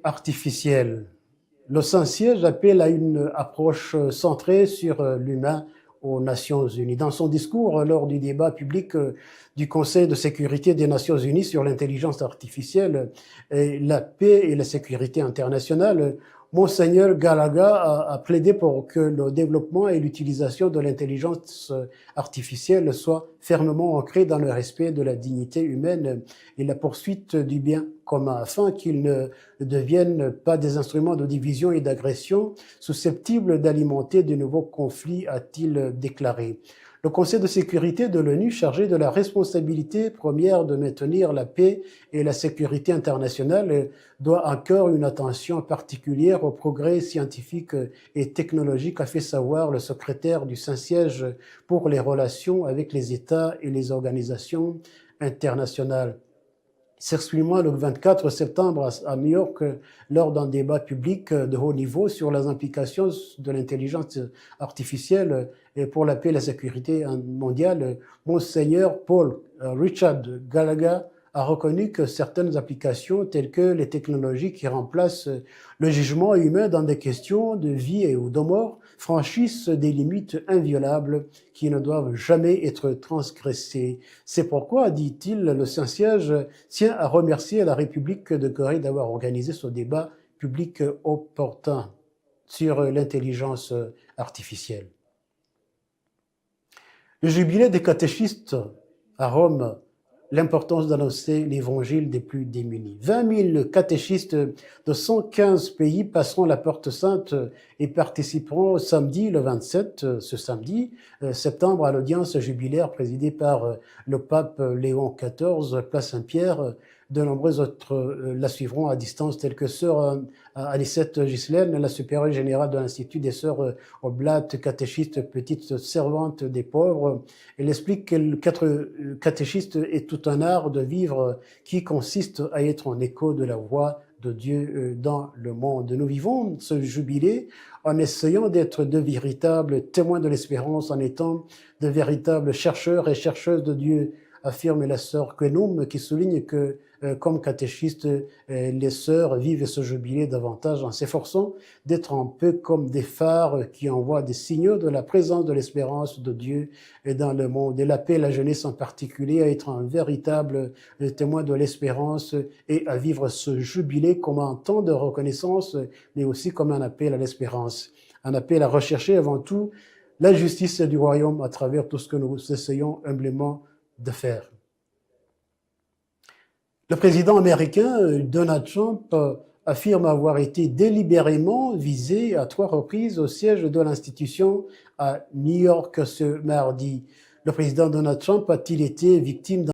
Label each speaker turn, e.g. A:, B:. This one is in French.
A: Artificielle. Le Saint-Siège appelle à une approche centrée sur l'humain aux Nations Unies. Dans son discours lors du débat public du Conseil de sécurité des Nations Unies sur l'intelligence artificielle, et la paix et la sécurité internationale, Monseigneur Gallagher a plaidé pour que le développement et l'utilisation de l'intelligence artificielle soient fermement ancrés dans le respect de la dignité humaine et la poursuite du bien commun, afin qu'ils ne deviennent pas des instruments de division et d'agression susceptibles d'alimenter de nouveaux conflits, a-t-il déclaré. Le Conseil de sécurité de l'ONU, chargé de la responsabilité première de maintenir la paix et la sécurité internationale, doit accorder une attention particulière aux progrès scientifiques et technologiques, a fait savoir le secrétaire du Saint-Siège pour les relations avec les États et les organisations internationales. S'exprimant le 24 septembre à New York lors d'un débat public de haut niveau sur les implications de l'intelligence artificielle pour la paix et la sécurité mondiale, Monseigneur Paul Richard Gallagher a reconnu que certaines applications telles que les technologies qui remplacent le jugement humain dans des questions de vie ou de mort franchissent des limites inviolables qui ne doivent jamais être transgressées. C'est pourquoi, dit-il, le Saint-Siège tient à remercier la République de Corée d'avoir organisé ce débat public opportun sur l'intelligence artificielle. Le jubilé des catéchistes à Rome, l'importance d'annoncer l'évangile des plus démunis. 20 000 catéchistes de 115 pays passeront la porte sainte et participeront samedi, le 27, ce samedi, septembre, à l'audience jubilaire présidée par le pape Léon XIV, place Saint-Pierre. De nombreux autres la suivront à distance, tels que sœur Anicette Ghislaine, la supérieure générale de l'Institut des sœurs Oblates, catéchiste, petite servante des pauvres. Elle explique que être catéchiste est tout un art de vivre qui consiste à être en écho de la voix de Dieu dans le monde. Nous vivons ce jubilé en essayant d'être de véritables témoins de l'espérance, en étant de véritables chercheurs et chercheuses de Dieu, affirme la sœur Quenum, qui souligne que, comme catéchistes, les sœurs vivent ce jubilé davantage en s'efforçant d'être un peu comme des phares qui envoient des signaux de la présence de l'espérance de Dieu dans le monde. Et l'appel à la jeunesse en particulier à être un véritable témoin de l'espérance et à vivre ce jubilé comme un temps de reconnaissance, mais aussi comme un appel à l'espérance. Un appel à rechercher avant tout la justice du royaume à travers tout ce que nous essayons humblement de faire. Le président américain Donald Trump affirme avoir été délibérément visé à 3 reprises au siège de l'institution à New York ce mardi. Le président Donald Trump a-t-il été victime